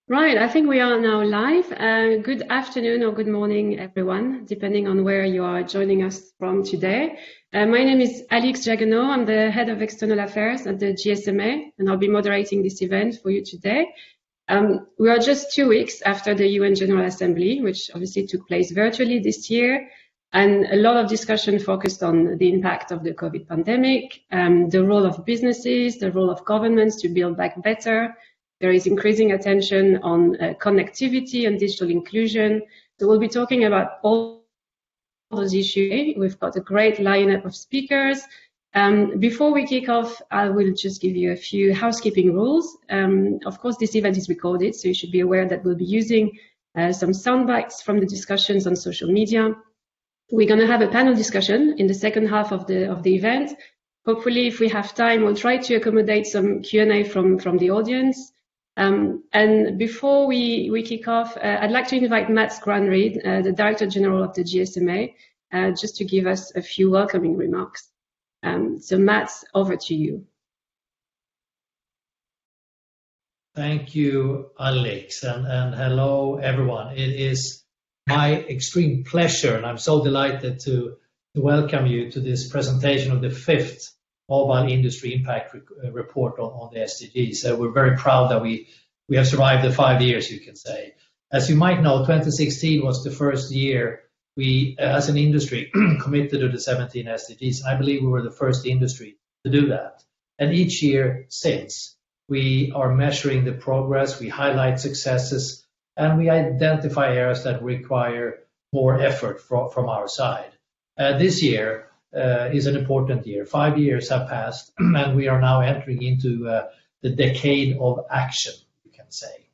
Right, I think we are now live. Good afternoon or good morning, everyone, depending on where you are joining us from today. My name is Alix Jagano. I'm the Head of External Affairs at the GSMA, and I'll be moderating this event for you today. We are just 2 weeks after the UN General Assembly, which obviously took place virtually this year, and a lot of discussion focused on the impact of the COVID pandemic, the role of businesses, the role of governments to build back better. There is increasing attention on connectivity and digital inclusion. So we'll be talking about all those issues. We've got a great lineup of speakers. Before we kick off, I will just give you a few housekeeping rules. Of course, this event is recorded, so you should be aware that we'll be using some sound bites from the discussions on social media. We're going to have a panel discussion in the second half of the event. Hopefully, if we have time, we'll try to accommodate some Q&A from the audience. And before we kick off, I'd like to invite Granryd, the Director General of the GSMA, just to give us a few welcoming remarks. So Matt, over to you. Thank you, Alex, and hello, everyone. It is my extreme pleasure, and I'm so delighted to welcome you to this presentation of the 5th Mobile Industry Impact Report on the SDGs. So we're very proud that we have survived the 5 years, you can say. As you might know, 2016 was the first year we, as an industry, committed to the 17 SDGs. I believe we were the first industry to do that. And each year since, we are measuring the progress, we highlight successes, and we identify areas that require more effort from our side. This year is an important year. 5 years have passed, and we are now entering into the decade of action, you can say.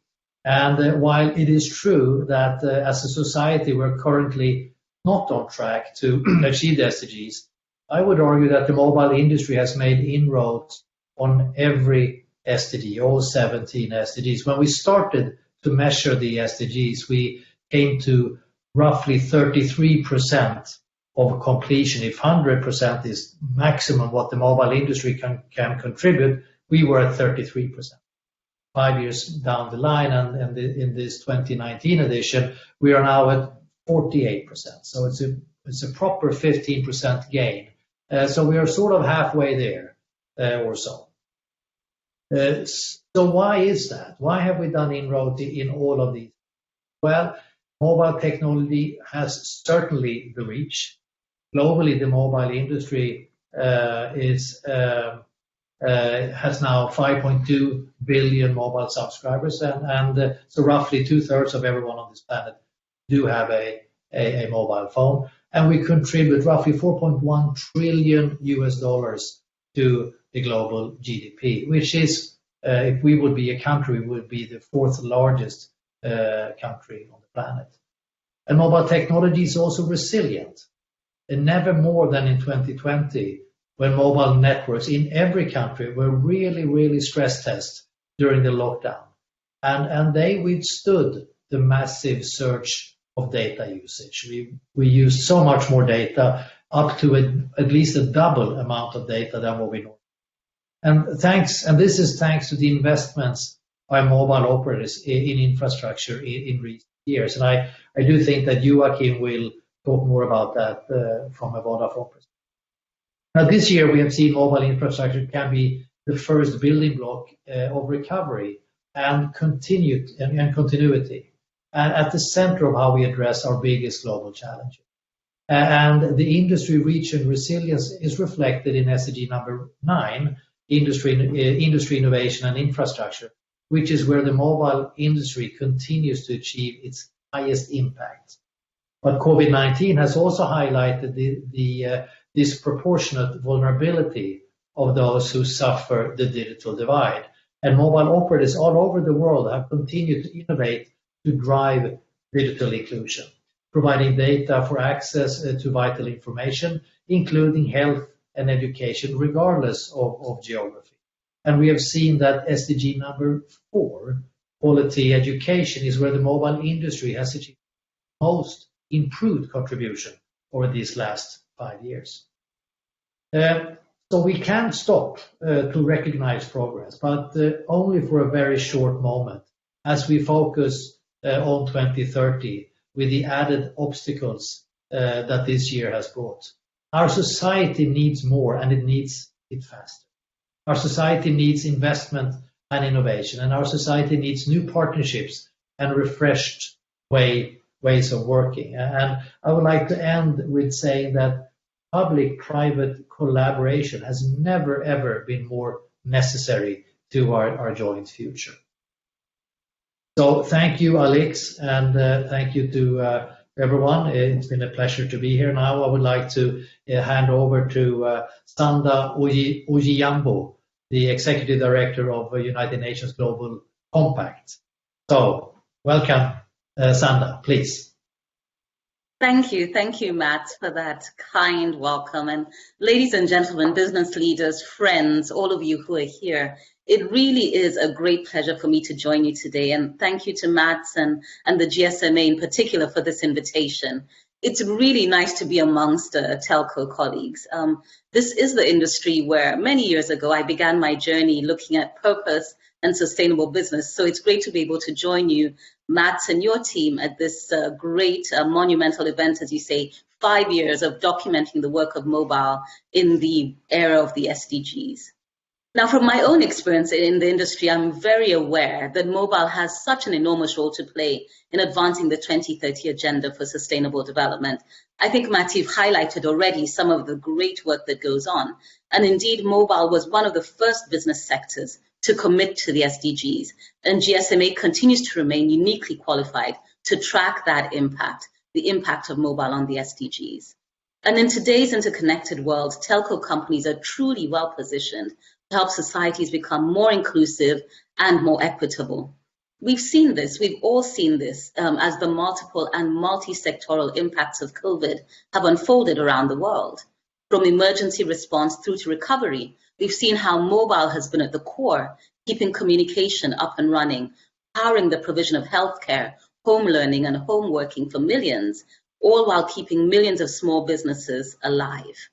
And while it is true that as a society we're currently not on track to achieve the SDGs, I would argue that the mobile industry has made inroads on every SDG, all 17 SDGs. When we started to measure the SDGs, we came to roughly 33% of completion. If 100% is maximum what the mobile industry can contribute, we were at 33%. 5 years down the line, and in this 2019 edition, we are now at 48%. So it's a proper 15% gain. So we are sort of halfway there or so. So why is that? Why have we done inroads in all of these? Well, mobile technology has certainly the reach. Globally, the mobile industry has now 5.2 billion mobile subscribers, and so roughly 2/3 of everyone on this planet do have a mobile phone, and we contribute roughly $4.1 trillion to the global GDP, which is, if we would be a country, would be the 4th largest country on the planet. And mobile technology is also resilient. And never more than in 2020, when mobile networks in every country were really stress tested during the lockdown. And they withstood the massive surge of data usage. We used so much more data, up to at least a double amount of data than what we normally. And this is thanks to the investments by mobile operators in infrastructure in recent years. And I do think that Joakim will talk more about that from a Vodafone perspective. Now, this year we have seen mobile infrastructure can be the first building block of recovery and continuity, and at the center of how we address our biggest global challenges. And the industry reach and resilience is reflected in SDG number 9, industry innovation and infrastructure, which is where the mobile industry continues to achieve its highest impact. But COVID-19 has also highlighted the disproportionate vulnerability of those who suffer the digital divide. And mobile operators all over the world have continued to innovate to drive digital inclusion, providing data for access to vital information, including health and education, regardless of geography. And we have seen that SDG number 4, quality education, is where the mobile industry has achieved most improved contribution over these last 5 years. So we can't stop to recognize progress, but only for a very short moment. as we focus on 2030 with the added obstacles that this year has brought. Our society needs more, and it needs it faster. Our society needs investment and innovation, and our society needs new partnerships and refreshed ways of working. And I would like to end with saying that public-private collaboration has never, ever been more necessary to our joint future. So thank you, Alex, and thank you to everyone. It's been a pleasure to be here. Now I would like to hand over to Sanda Ojiambo, the Executive Director of United Nations Global Compact. So welcome, Sanda, please. Thank you, Matt, for that kind welcome. And ladies and gentlemen, business leaders, friends, all of you who are here, it really is a great pleasure for me to join you today. And thank you to Matt and the GSMA in particular for this invitation. It's really nice to be amongst telco colleagues. This is the industry where many years ago I began my journey looking at purpose and sustainable business. So it's great to be able to join you, Matt, and your team at this great monumental event, as you say, 5 years of documenting the work of mobile in the era of the SDGs. Now, from my own experience in the industry, I'm very aware that mobile has such an enormous role to play in advancing the 2030 Agenda for Sustainable Development. I think, Matt, you've highlighted already some of the great work that goes on. And indeed, mobile was one of the first business sectors to commit to the SDGs. And GSMA continues to remain uniquely qualified to track that impact, the impact of mobile on the SDGs. And in today's interconnected world, telco companies are truly well positioned to help societies become more inclusive and more equitable. We've seen this, we've all seen this as the multiple and multi-sectoral impacts of COVID have unfolded around the world. From emergency response through to recovery, we've seen how mobile has been at the core, keeping communication up and running, powering the provision of healthcare, home learning and home working for millions, all while keeping millions of small businesses alive.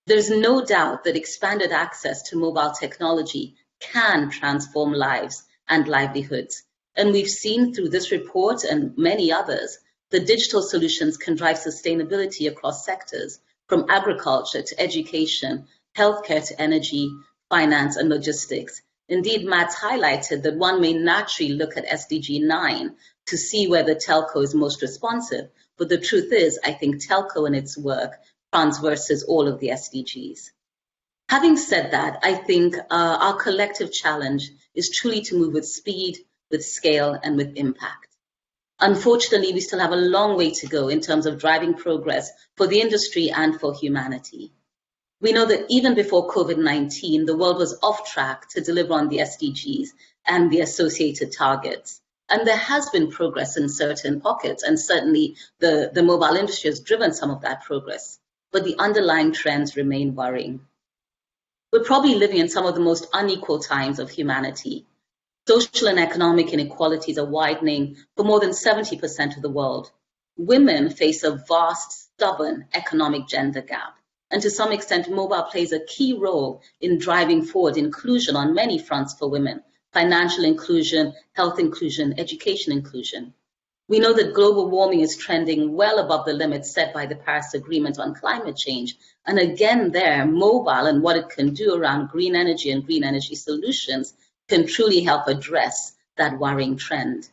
There's no doubt that expanded access to mobile technology can transform lives and livelihoods. And we've seen through this report and many others, that digital solutions can drive sustainability across sectors, from agriculture to education, healthcare to energy, finance and logistics. Indeed, Matt's highlighted that one may naturally look at SDG 9 to see where the telco is most responsive. But the truth is, I think telco and its work transverses all of the SDGs. Having said that, I think our collective challenge is truly to move with speed, with scale, and with impact. Unfortunately, we still have a long way to go in terms of driving progress for the industry and for humanity. We know that even before COVID-19, the world was off track to deliver on the SDGs and the associated targets. And there has been progress in certain pockets, and certainly the mobile industry has driven some of that progress. But the underlying trends remain worrying. We're probably living in some of the most unequal times of humanity. Social and economic inequalities are widening for more than 70% of the world. Women face a vast, stubborn economic gender gap. And to some extent, mobile plays a key role in driving forward inclusion on many fronts for women: financial inclusion, health inclusion, education inclusion. We know that global warming is trending well above the limits set by the Paris Agreement on climate change. And again there, mobile and what it can do around green energy and green energy solutions can truly help address that worrying trend.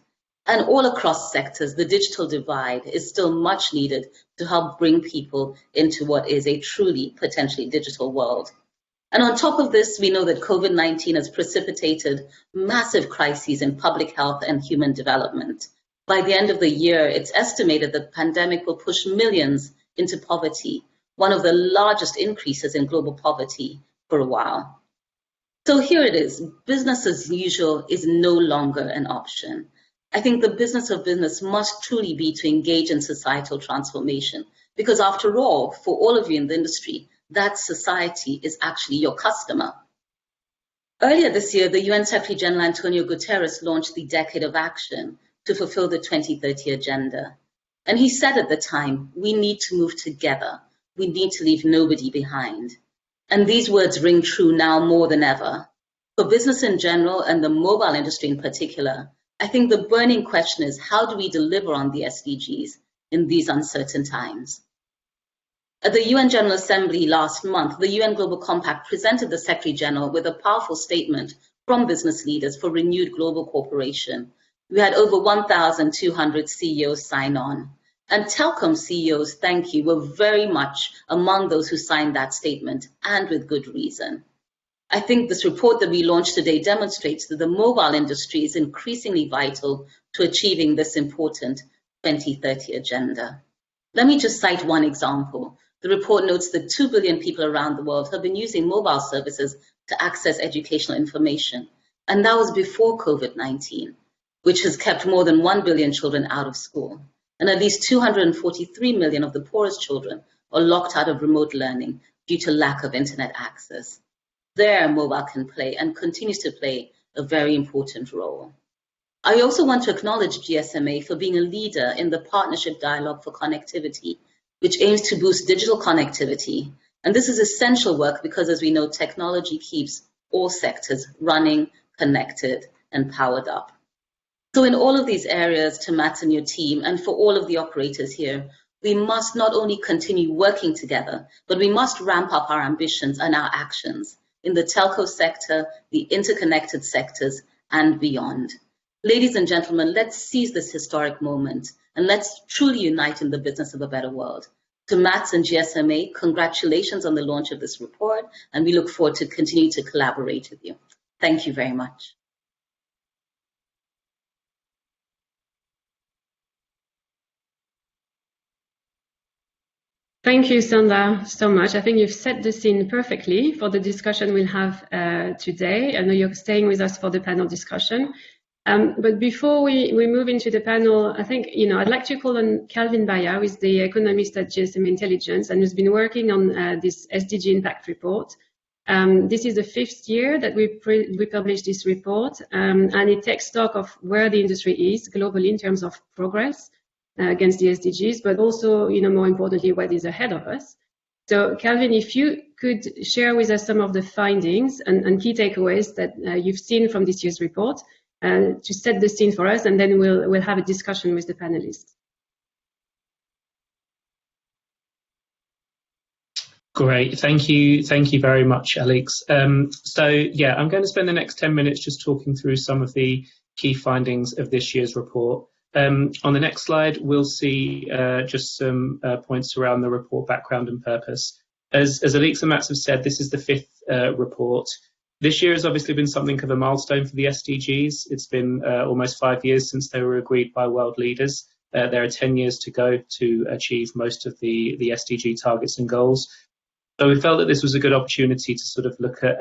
And all across sectors, the digital divide is still much needed to help bring people into what is a truly potentially digital world. And on top of this, we know that COVID-19 has precipitated massive crises in public health and human development. By the end of the year, it's estimated that the pandemic will push millions into poverty, one of the largest increases in global poverty for a while. So here it is, business as usual is no longer an option. I think the business of business must truly be to engage in societal transformation, because after all, for all of you in the industry, that society is actually your customer. Earlier this year, the UN Secretary General Antonio Guterres launched the Decade of Action to fulfill the 2030 Agenda. And he said at the time, we need to move together. We need to leave nobody behind. And these words ring true now more than ever. For business in general and the mobile industry in particular, I think the burning question is, how do we deliver on the SDGs in these uncertain times? At the UN General Assembly last month, the UN Global Compact presented the Secretary General with a powerful statement from business leaders for renewed global cooperation. We had over 1,200 CEOs sign on. And telecom CEOs, thank you, were very much among those who signed that statement, and with good reason. I think this report that we launched today demonstrates that the mobile industry is increasingly vital to achieving this important 2030 agenda. Let me just cite one example. The report notes that 2 billion people around the world have been using mobile services to access educational information. And that was before COVID-19, which has kept more than 1 billion children out of school. And at least 243 million of the poorest children are locked out of remote learning due to lack of internet access. There, mobile can play and continues to play a very important role. I also want to acknowledge GSMA for being a leader in the Partnership Dialogue for Connectivity, which aims to boost digital connectivity. And this is essential work because, as we know, technology keeps all sectors running, connected, and powered up. So in all of these areas, to Matt and your team, and for all of the operators here, we must not only continue working together, but we must ramp up our ambitions and our actions in the telco sector, the interconnected sectors, and beyond. Ladies and gentlemen, let's seize this historic moment and let's truly unite in the business of a better world. To Matt and GSMA, congratulations on the launch of this report, and we look forward to continue to collaborate with you. Thank you very much. Thank you, Sanda, so much. I think you've set the scene perfectly for the discussion we'll have today. I know you're staying with us for the panel discussion. But before we move into the panel, I think, I'd like to call on Kalvin Bahia, who is the economist at GSMA Intelligence and who's been working on this SDG impact report. This is the 5th year that we published this report, and it takes stock of where the industry is globally in terms of progress against the SDGs, but also, more importantly, what is ahead of us. So, Kalvin, if you could share with us some of the findings and key takeaways that you've seen from this year's report to set the scene for us, and then we'll have a discussion with the panelists. Great, thank you very much, Alex. So yeah, I'm going to spend the next 10 minutes just talking through some of the key findings of this year's report. On the next slide, we'll see just some points around the report background and purpose. As Alex and Matt have said, this is the 5th report. This year has obviously been something of a milestone for the SDGs. It's been almost 5 years since they were agreed by world leaders. There are 10 years to go to achieve most of the SDG targets and goals. So we felt that this was a good opportunity to sort of look at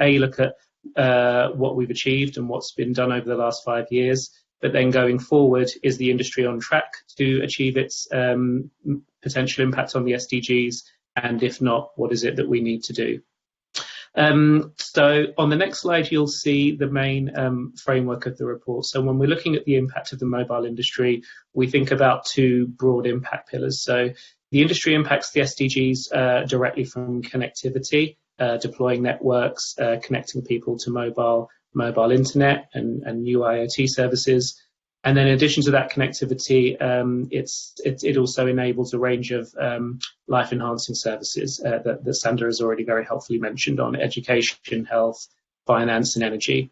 what we've achieved and what's been done over the last 5 years. But then going forward, is the industry on track to achieve its potential impact on the SDGs? And if not, what is it that we need to do? So on the next slide, you'll see the main framework of the report. So when we're looking at the impact of the mobile industry, we think about 2 broad impact pillars. So the industry impacts the SDGs directly from connectivity, deploying networks, connecting people to mobile internet and new IoT services. And then in addition to that connectivity, it also enables a range of life-enhancing services that Sanda has already very helpfully mentioned on education, health, finance and energy.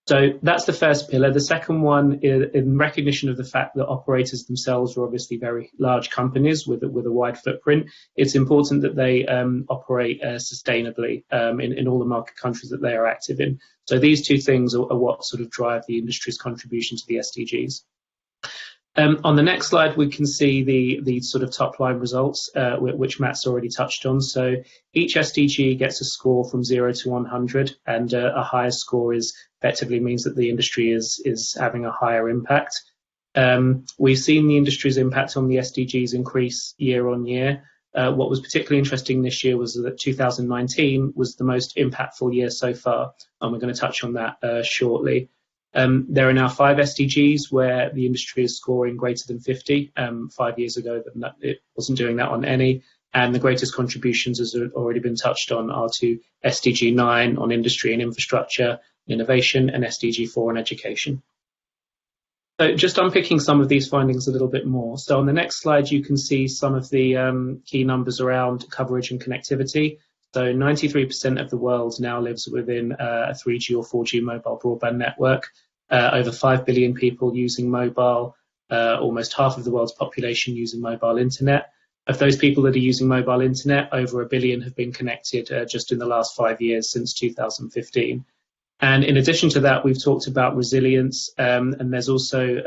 So that's the first pillar. The second one is in recognition of the fact that operators themselves are obviously very large companies with a wide footprint. It's important that they operate sustainably in all the market countries that they are active in. So these 2 things are what sort of drive the industry's contribution to the SDGs. On the next slide, we can see the sort of top line results, which Matt's already touched on. So each SDG gets a score from 0 to 100, and a higher score effectively means that the industry is having a higher impact. We've seen the industry's impact on the SDGs increase year on year. What was particularly interesting this year was that 2019 was the most impactful year so far, and we're going to touch on that shortly. There are now 5 SDGs where the industry is scoring greater than 50. 5 years ago, it wasn't doing that on any. And the greatest contributions, as have already been touched on, are to SDG 9 on industry and infrastructure, innovation, and SDG 4 on education. So just unpicking some of these findings a little bit more. So on the next slide, you can see some of the key numbers around coverage and connectivity. So 93% of the world now lives within a 3G or 4G mobile broadband network. Over 5 billion people using mobile, almost half of the world's population using mobile internet. Of those people that are using mobile internet, over 1 billion have been connected just in the last 5 years since 2015. And in addition to that, we've talked about resilience, and there's also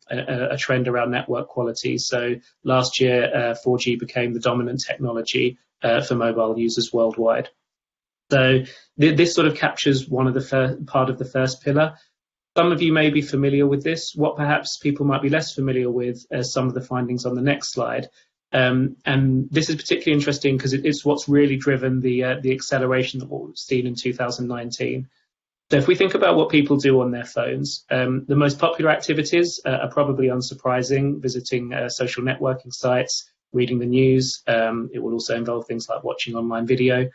a trend around network quality. So last year, 4G became the dominant technology for mobile users worldwide. So this sort of captures one of the part of the first pillar. Some of you may be familiar with this. What perhaps people might be less familiar with are some of the findings on the next slide. And this is particularly interesting because it's what's really driven the acceleration that we've seen in 2019. So if we think about what people do on their phones, the most popular activities are probably unsurprising: visiting social networking sites, reading the news. It will also involve things like watching online video.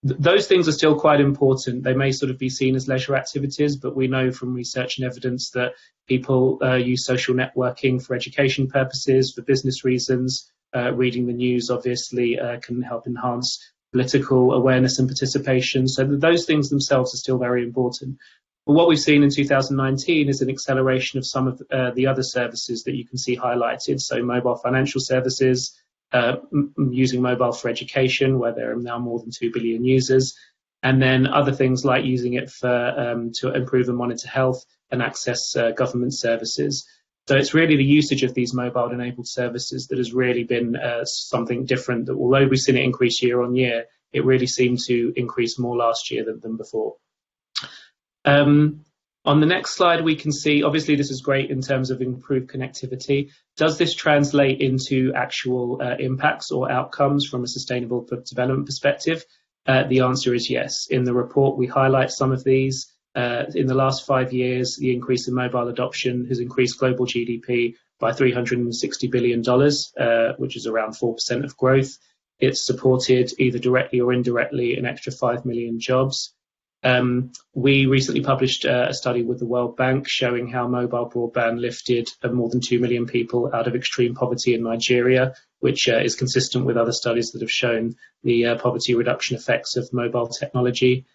Those things are still quite important. They may sort of be seen as leisure activities, but we know from research and evidence that people use social networking for education purposes, for business reasons. Reading the news obviously can help enhance political awareness and participation. So those things themselves are still very important. But what we've seen in 2019 is an acceleration of some of the other services that you can see highlighted. So mobile financial services, using mobile for education, where there are now more than 2 billion users, and then other things like using it for to improve and monitor health and access government services. So it's really the usage of these mobile-enabled services that has really been something different. That although we've seen it increase year on year, it really seemed to increase more last year than before. On the next slide, we can see, obviously this is great in terms of improved connectivity. Does this translate into actual impacts or outcomes from a sustainable development perspective? The answer is yes. In the report, we highlight some of these. In the last 5 years, the increase in mobile adoption has increased global GDP by $360 billion, which is around 4% of growth. It's supported either directly or indirectly an extra 5 million jobs. We recently published a study with the World Bank showing how mobile broadband lifted more than 2 million people out of extreme poverty in Nigeria, which is consistent with other studies that have shown the poverty reduction effects of mobile technology.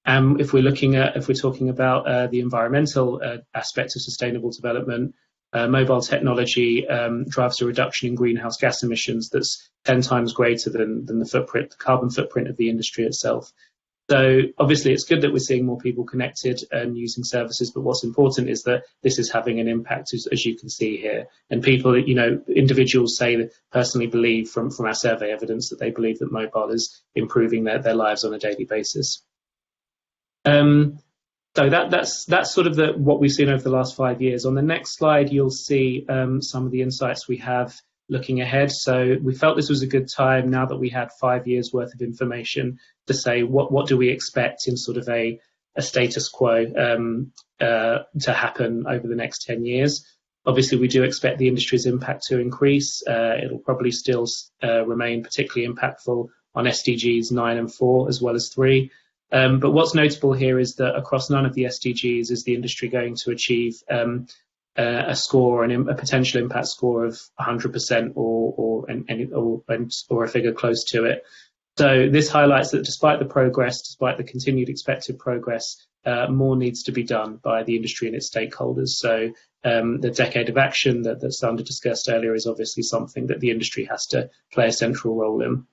If we're talking about the environmental aspects of sustainable development, mobile technology drives a reduction in greenhouse gas emissions that's 10 times greater than the carbon footprint of the industry itself. So obviously it's good that we're seeing more people connected and using services, but what's important is that this is having an impact, as you can see here. And people, individuals personally believe from our survey evidence that they believe that mobile is improving their lives on a daily basis. So that's sort of what we've seen over the last 5 years. On the next slide, you'll see some of the insights we have looking ahead. So we felt this was a good time, now that we had 5 years worth of information, to say what do we expect in sort of a status quo to happen over the next 10 years. Obviously, we do expect the industry's impact to increase. It'll probably still remain particularly impactful on SDGs 9 and 4 as well as 3. But what's notable here is that across none of the SDGs is the industry going to achieve a score, a potential impact score of 100% or a figure close to it. So this highlights that despite the continued expected progress, more needs to be done by the industry and its stakeholders. So the decade of action that Sanda discussed earlier is obviously something that the industry has to play a central role in.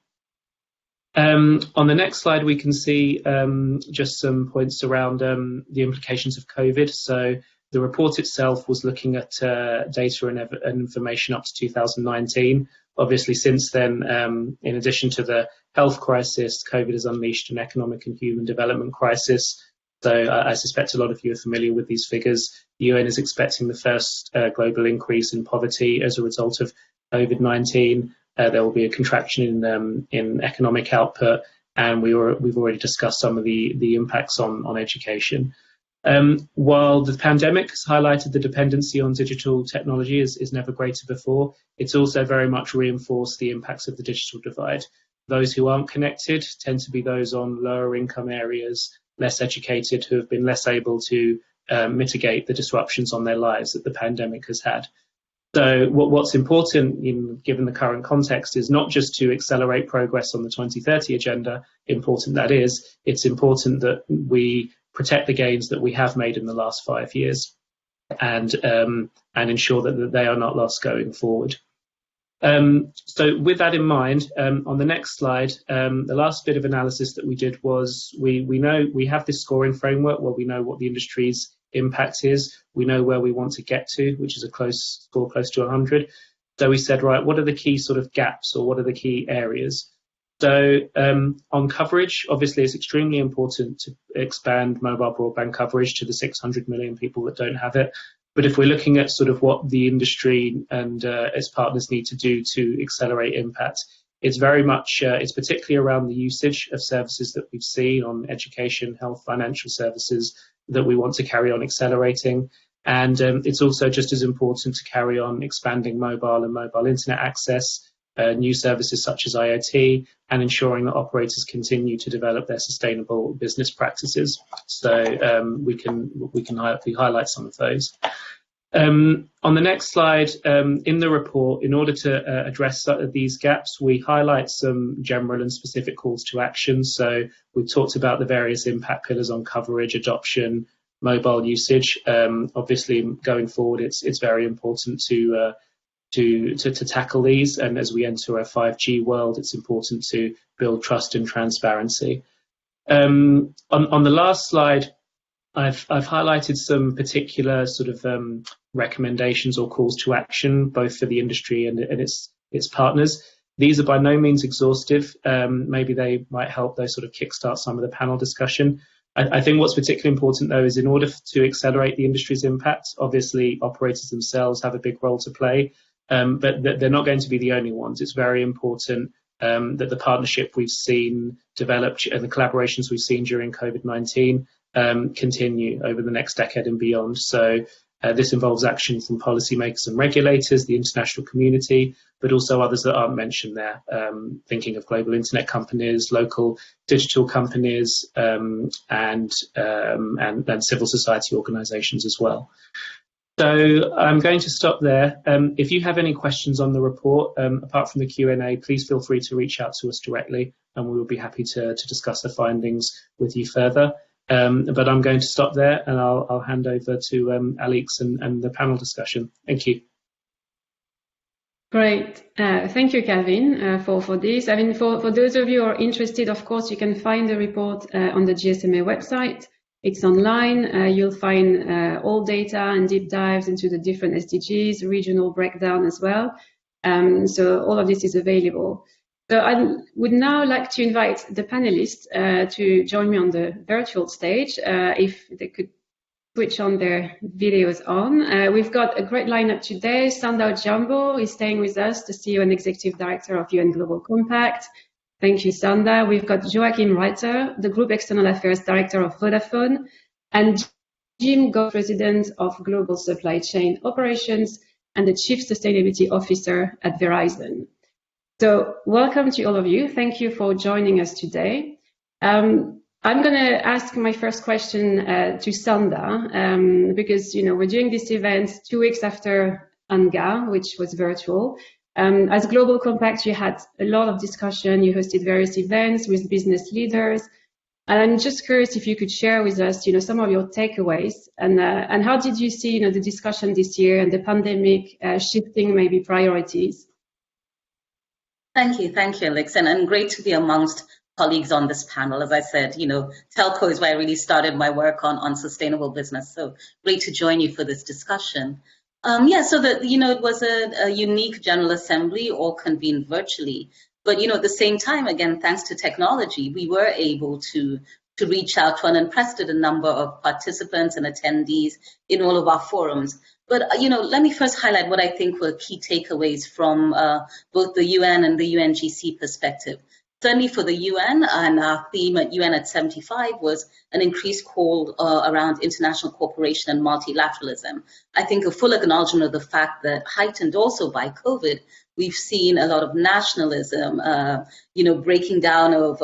On the next slide, we can see just some points around the implications of COVID. So the report itself was looking at data and information up to 2019. Obviously, since then, in addition to the health crisis, COVID has unleashed an economic and human development crisis. So I suspect a lot of you are familiar with these figures. The UN is expecting the first global increase in poverty as a result of COVID-19. There will be a contraction in economic output, and we've already discussed some of the impacts on education. While the pandemic has highlighted the dependency on digital technology is never greater before, it's also very much reinforced the impacts of the digital divide. Those who aren't connected tend to be those on lower income areas, less educated, who have been less able to mitigate the disruptions on their lives that the pandemic has had. So what's important, given the current context, is not just to accelerate progress on the 2030 agenda, important that is, it's important that we protect the gains that we have made in the last 5 years and ensure that they are not lost going forward. So with that in mind, on the next slide, the last bit of analysis that we did was we know we have this scoring framework where we know what the industry's impact is. We know where we want to get to, which is a score close to 100. So we said, right, what are the key sort of gaps, or what are the key areas? So on coverage, obviously it's extremely important to expand mobile broadband coverage to the 600 million people that don't have it. But if we're looking at sort of what the industry and its partners need to do to accelerate impact, it's very much, it's particularly around the usage of services that we've seen on education, health, financial services that we want to carry on accelerating. And it's also just as important to carry on expanding mobile and mobile internet access, new services such as IoT, and ensuring that operators continue to develop their sustainable business practices. So we can highlight some of those. On the next slide, in the report, in order to address these gaps, we highlight some general and specific calls to action. So we've talked about the various impact pillars on coverage, adoption, mobile usage. Obviously, going forward, it's very important to tackle these, and as we enter a 5G world, it's important to build trust and transparency. On the last slide, I've highlighted some particular sort of recommendations or calls to action, both for the industry and its partners. These are by no means exhaustive. Maybe they might help those sort of kickstart some of the panel discussion. I think what's particularly important, though, is in order to accelerate the industry's impact, obviously operators themselves have a big role to play, but they're not going to be the only ones. It's very important that the partnership we've seen develop and the collaborations we've seen during COVID-19 continue over the next decade and beyond. So this involves action from policymakers and regulators, the international community, but also others that aren't mentioned there, thinking of global internet companies, local digital companies, and civil society organizations as well. So I'm going to stop there. If you have any questions on the report, apart from the Q&A, please feel free to reach out to us directly, and we will be happy to discuss the findings with you further. But I'm going to stop there, and I'll hand over to Alex and the panel discussion. Thank you. Great. Thank you, Kalvin, for this. I mean, for those of you who are interested, of course, you can find the report on the GSMA website. It's online. You'll find all data and deep dives into the different SDGs, regional breakdown as well. So all of this is available. So I would now like to invite the panelists to join me on the virtual stage, if they could switch on their videos on. We've got a great lineup today. Sanda Ojiambo is staying with us, the CEO and Executive Director of UN Global Compact. Thank you, Sanda. We've got Joakim Reiter, the Group External Affairs Director of Vodafone, and James Gowen, President of Global Supply Chain Operations and the Chief Sustainability Officer at Verizon. So welcome to all of you. Thank you for joining us today. I'm going to ask my first question to Sanda, because we're doing this event 2 weeks after UNGA, which was virtual. As Global Compact, you had a lot of discussion. You hosted various events with business leaders. And I'm just curious if you could share with us, some of your takeaways and how did you see, the discussion this year and the pandemic shifting maybe priorities? Thank you, Alex, and great to be amongst colleagues on this panel. As I said, telco is where I really started my work on sustainable business. So great to join you for this discussion. So it was a unique General Assembly, all convened virtually. But at the same time, again, thanks to technology, we were able to reach out to an unprecedented number of participants and attendees in all of our forums. But let me first highlight what I think were key takeaways from both the UN and the UNGC perspective. Certainly for the UN, and our theme at UN at 75 was an increased call around international cooperation and multilateralism. I think a full acknowledgement of the fact that, heightened also by COVID, We've seen a lot of nationalism, breaking down of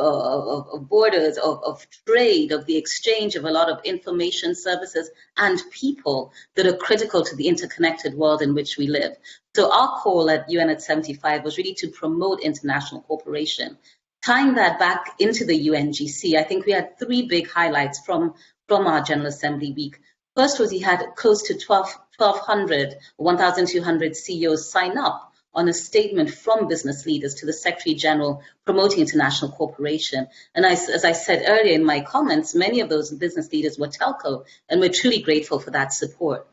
borders, of trade, of the exchange of a lot of information, services, and people that are critical to the interconnected world in which we live. So our call at UN at 75 was really to promote international cooperation. Tying that back into the UNGC, I think we had three big highlights from our General Assembly week. First was he had close to 1,200, 1,200 CEOs sign up on a statement from business leaders to the Secretary General promoting international cooperation. And as I said earlier in my comments, many of those business leaders were telco, and we're truly grateful for that support.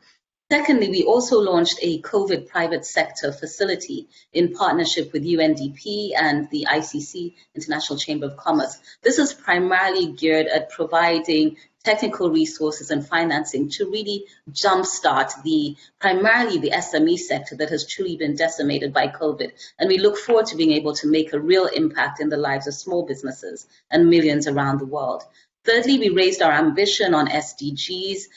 Secondly, we also launched a COVID private sector facility in partnership with UNDP and the ICC, International Chamber of Commerce. This is primarily geared at providing technical resources and financing to really jumpstart primarily the SME sector that has truly been decimated by COVID. And we look forward to being able to make a real impact in the lives of small businesses and millions around the world. Thirdly, we raised our ambition on SDGs,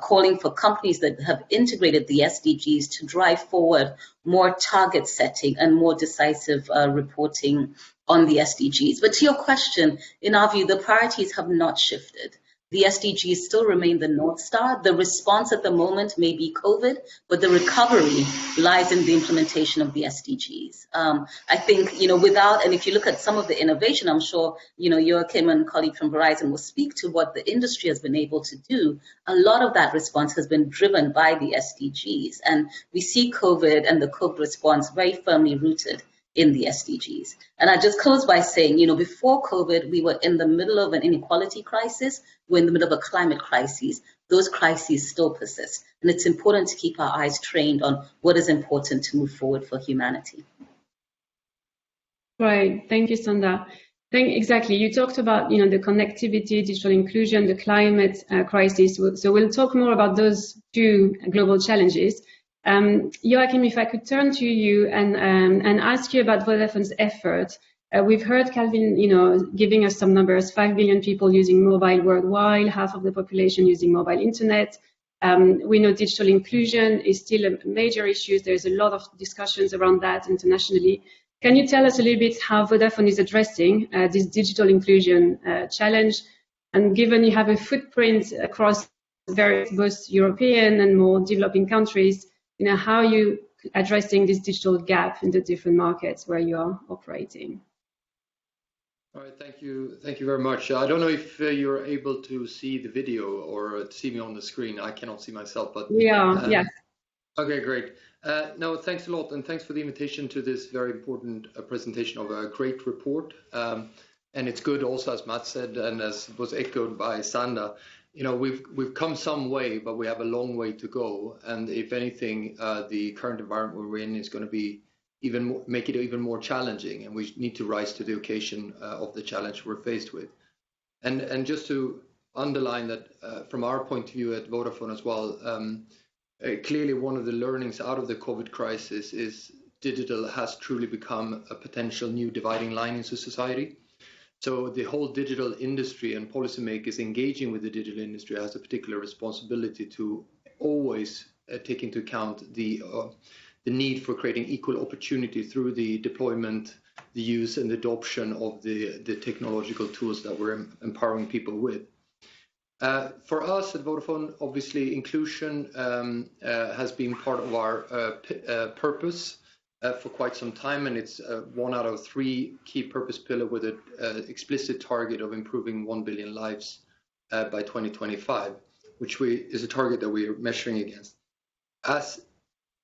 calling for companies that have integrated the SDGs to drive forward more target setting and more decisive reporting on the SDGs. But to your question, in our view, the priorities have not shifted. The SDGs still remain the North Star. The response at the moment may be COVID, but the recovery lies in the implementation of the SDGs. I think, and if you look at some of the innovation, I'm sure, Joakim and colleague from Verizon will speak to what the industry has been able to do. A lot of that response has been driven by the SDGs. And we see COVID and the COVID response very firmly rooted in the SDGs. And I just close by saying, before COVID, we were in the middle of an inequality crisis. We're in the middle of a climate crisis. Those crises still persist. And it's important to keep our eyes trained on what is important to move forward for humanity. Right. Thank you, Sanda. Exactly. You talked about, the connectivity, digital inclusion, the climate crisis. So we'll talk more about those two global challenges. Joakim, if I could turn to you and ask you about Vodafone's effort. We've heard Kalvin, giving us some numbers: 5 billion people using mobile worldwide, half of the population using mobile internet. We know digital inclusion is still a major issue. There's a lot of discussions around that internationally. Can you tell us a little bit how Vodafone is addressing this digital inclusion challenge? And given you have a footprint across various both European and more developing countries, how are you addressing this digital gap in the different markets where you are operating? All right, thank you very much. I don't know if you're able to see the video or see me on the screen. I cannot see myself, but we are. Yes. Okay, great. No, thanks a lot, and thanks for the invitation to this very important presentation of a great report. And it's good also, as Matt said, and as was echoed by Sanda. We've come some way, but we have a long way to go. And if anything, the current environment we're in is going to be make it even more challenging, and we need to rise to the occasion of the challenge we're faced with. And just to underline that, from our point of view at Vodafone as well, clearly one of the learnings out of the COVID crisis is digital has truly become a potential new dividing line in society. So the whole digital industry and policymakers engaging with the digital industry has a particular responsibility to always take into account the need for creating equal opportunity through the deployment, the use and adoption of the technological tools that we're empowering people with. For us at Vodafone, obviously inclusion has been part of our purpose for quite some time, and it's one out of three key purpose pillars with an explicit target of improving 1 billion lives by 2025, which is a target that we are measuring against. As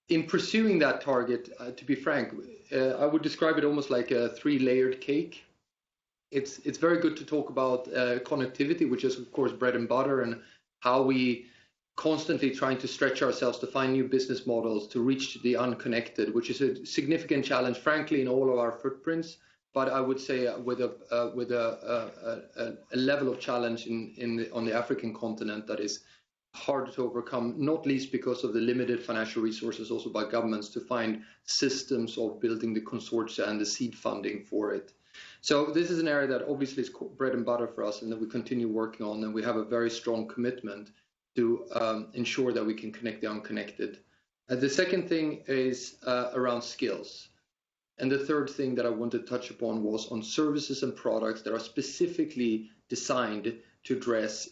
in pursuing that target, to be frank, I would describe it almost like a three-layered cake. It's very good to talk about connectivity, which is of course bread and butter, and how we constantly trying to stretch ourselves to find new business models to reach the unconnected, which is a significant challenge, frankly, in all of our footprints. But I would say with a level of challenge on the African continent that is hard to overcome, not least because of the limited financial resources also by governments to find systems of building the consortia and the seed funding for it. So this is an area that obviously is bread and butter for us, and that we continue working on, and we have a very strong commitment to ensure that we can connect the unconnected. The second thing is around skills. And the third thing that I wanted to touch upon was on services and products that are specifically designed to address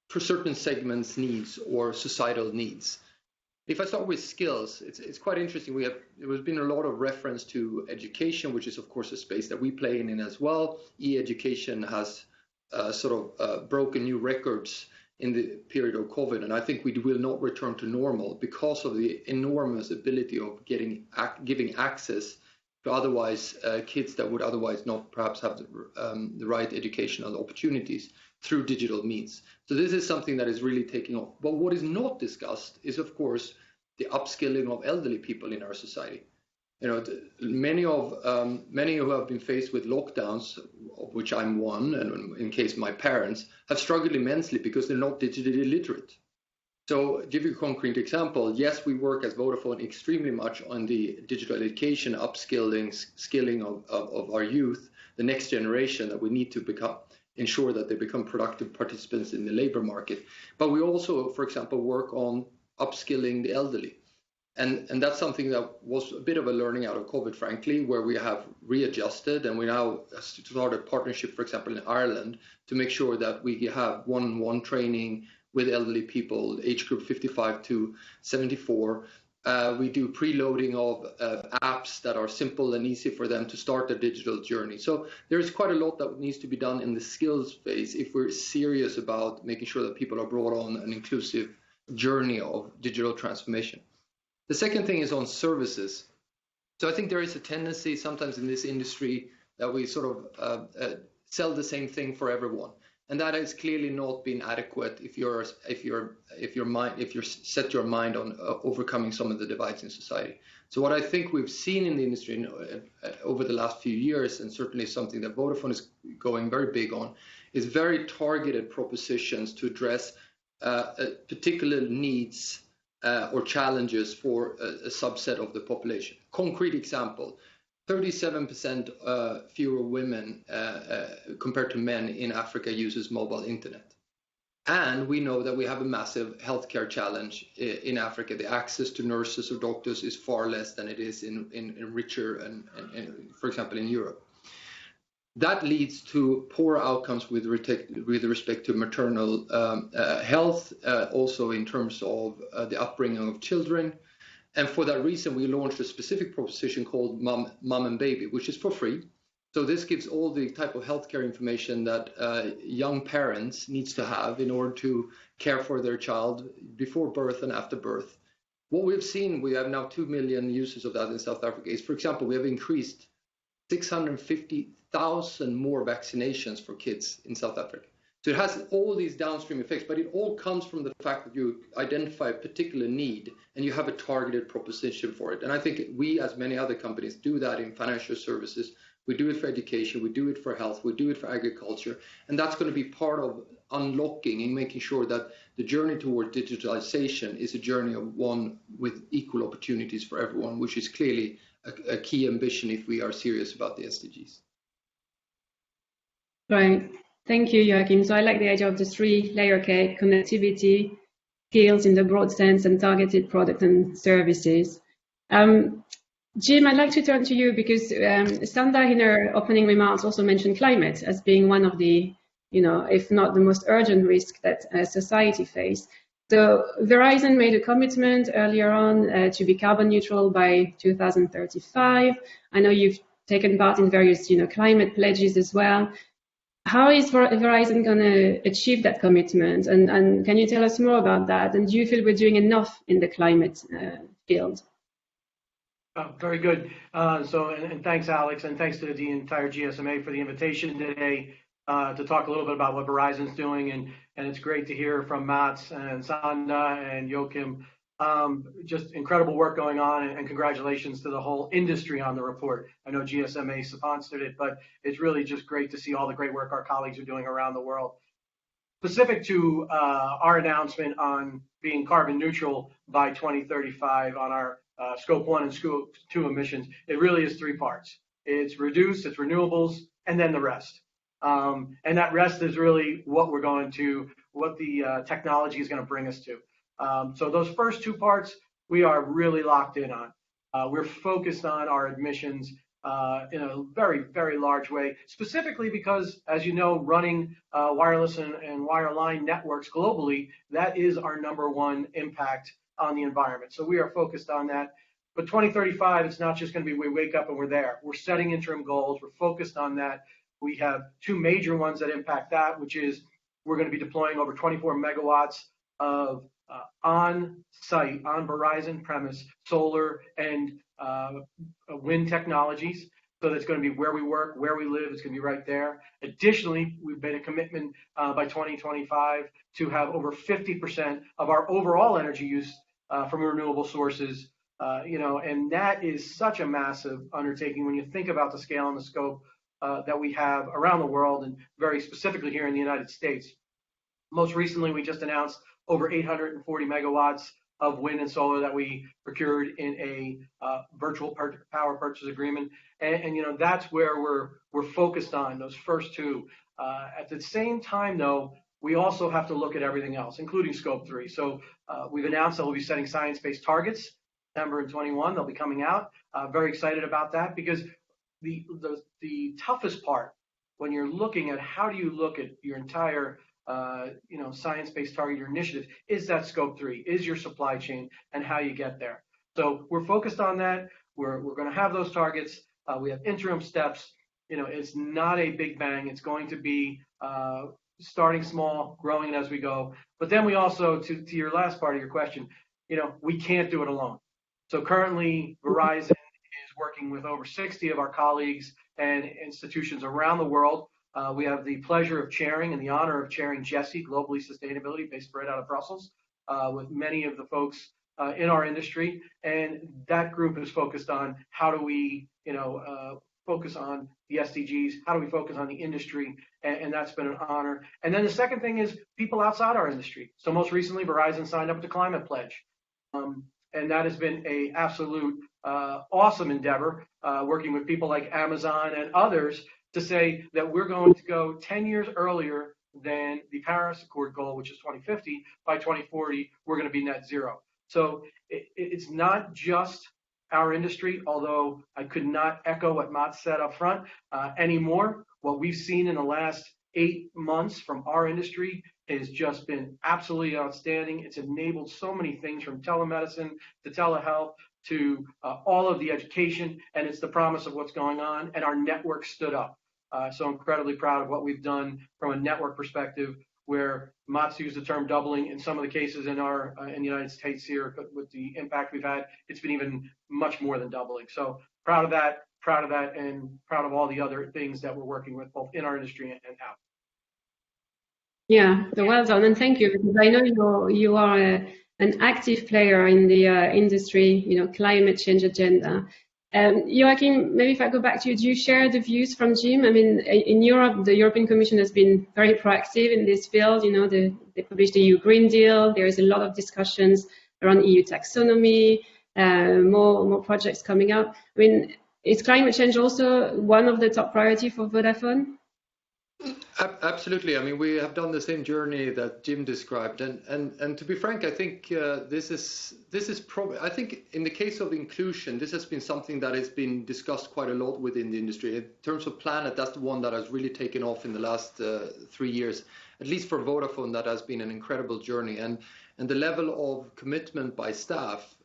for certain segments' needs or societal needs. If I start with skills, it's quite interesting. There's been a lot of reference to education, which is of course a space that we play in as well. E-education has broken new records in the period of COVID, and I think we will not return to normal because of the enormous ability of giving access to otherwise kids that would otherwise not perhaps have the right educational opportunities through digital means. So this is something that is really taking off. But what is not discussed is, of course, the upskilling of elderly people in our society. You know, many who have been faced with lockdowns, of which I'm one, and in case my parents, have struggled immensely because they're not digitally literate. So, give you a concrete example. Yes, we work as Vodafone extremely much on the digital education, skilling of our youth, the next generation that we need to ensure that they become productive participants in the labor market. But we also, for example, work on upskilling the elderly. And that's something that was a bit of a learning out of COVID, frankly, where we have readjusted, and we now started a partnership, for example, in Ireland, to make sure that we have one-on-one training with elderly people, age group 55 to 74. We do preloading of apps that are simple and easy for them to start their digital journey. So there's quite a lot that needs to be done in the skills phase if we're serious about making sure that people are brought on an inclusive journey of digital transformation. The second thing is on services. So I think there is a tendency sometimes in this industry that we sort of sell the same thing for everyone, and that has clearly not been adequate if you set your mind on overcoming some of the divides in society. So what I think we've seen in the industry over the last few years, and certainly something that Vodafone is going very big on, is very targeted propositions to address particular needs or challenges for a subset of the population. Concrete example, 37% fewer women compared to men in Africa uses mobile internet. And we know that we have a massive healthcare challenge in Africa. The access to nurses or doctors is far less than it is in richer and for example, in Europe. That leads to poor outcomes with respect to maternal health, also in terms of the upbringing of children. And for that reason, we launched a specific proposition called Mom and Baby, which is for free. So this gives all the type of healthcare information that young parents needs to have in order to care for their child before birth and after birth. What we've seen, we have now 2 million users of that in South Africa, is, for example, we have increased 650,000 more vaccinations for kids in South Africa. So it has all these downstream effects, but it all comes from the fact that you identify a particular need and you have a targeted proposition for it. And I think we, as many other companies, do that in financial services. We do it for education, we do it for health, we do it for agriculture. And that's going to be part of unlocking and making sure that the journey toward digitalization is a journey of one with equal opportunities for everyone, which is clearly a key ambition if we are serious about the SDGs. Right. Thank you, Joakim. So I like the idea of the three-layer cake: connectivity, skills in the broad sense, and targeted product and services. Jim, I'd like to turn to you because Sanda in her opening remarks also mentioned climate as being one of the, if not the most urgent risk that society faces. So Verizon made a commitment earlier on to be carbon neutral by 2035. I know you've taken part in various, climate pledges as well. How is Verizon going to achieve that commitment? And can you tell us more about that? And do you feel we're doing enough in the climate field? Oh, very good. And thanks, Alex, and thanks to the entire GSMA for the invitation today to talk a little bit about what Verizon's doing. And it's great to hear from Mats and Sanda and Joakim. Just incredible work going on, and congratulations to the whole industry on the report. I know GSMA sponsored it, but it's really just great to see all the great work our colleagues are doing around the world. Specific to our announcement on being carbon neutral by 2035 on our Scope 1 and Scope 2 emissions, it really is three parts. It's reduce, it's renewables, and then the rest. And that rest is really what the technology is going to bring us to. So those first two parts, we are really locked in on. we're focused on our emissions in a very, very large way, specifically because, as you know, running wireless and wireline networks globally, that is our #1 impact on the environment. So we are focused on that. But 2035, it's not just going to be we wake up and we're there. We're setting interim goals. We're focused on that. We have 2 major ones that impact that, which is we're going to be deploying over 24 megawatts of on-site, on Verizon premise, solar and wind technologies. So that's going to be where we work, where we live. It's going to be right there. Additionally, we've made a commitment by 2025 to have over 50% of our overall energy use from renewable sources. And that is such a massive undertaking when you think about the scale and the scope that we have around the world, and very specifically here in the United States. Most recently, we just announced over 840 megawatts of wind and solar that we procured in a virtual power purchase agreement, and that's where we're focused on those first 2. At the same time, though, we also have to look at everything else, including Scope 3. So we've announced that we'll be setting science-based targets. September 21, they'll be coming out. Very excited about that, because the toughest part when you're looking at how do you look at your entire science-based target, your initiative, is that Scope 3, is your supply chain, and how you get there. So we're focused on that. We're going to have those targets. We have interim steps. It's not a big bang. It's going to be starting small, growing as we go. But then we also, to your last part of your question, we can't do it alone. So currently, Verizon is working with over 60 of our colleagues and institutions around the world. We have the pleasure of chairing and the honor of chairing GESI, Globally Sustainability, based right out of Brussels, with many of the folks in our industry. And that group is focused on how do we, focus on the SDGs, how do we focus on the industry, and that's been an honor. And then the second thing is people outside our industry. So most recently, Verizon signed up with the Climate Pledge. And that has been a absolute awesome endeavor, working with people like Amazon and others to say that we're going to go 10 years earlier than the Paris Accord goal, which is 2050. By 2040, we're going to be net zero. So it's not just our industry, although I could not echo what Mat said up front anymore. What we've seen in the last 8 months from our industry has just been absolutely outstanding. It's enabled so many things, from telemedicine to telehealth to all of the education, and it's the promise of what's going on, and our network stood up. So incredibly proud of what we've done from a network perspective, where Mat's used the term doubling in some of the cases in the United States here, but with the impact we've had, it's been even much more than doubling. So proud of that, and proud of all the other things that we're working with both in our industry and out. Yeah, so well done, and thank you, because I know you are an active player in the industry, climate change agenda. Joakim, maybe if I go back to you, do you share the views from Jim? I mean, in Europe, the European Commission has been very proactive in this field. They published the EU Green Deal. There is a lot of discussions around EU taxonomy, more projects coming up. I mean, is climate change also one of the top priority for Vodafone? Absolutely. I mean, we have done the same journey that Jim described, and to be frank, I think this is probably, I think in the case of inclusion, this has been something that has been discussed quite a lot within the industry. In terms of planet, that's the one that has really taken off in the last 3 years. At least for Vodafone, that has been an incredible journey, and the level of commitment by staff,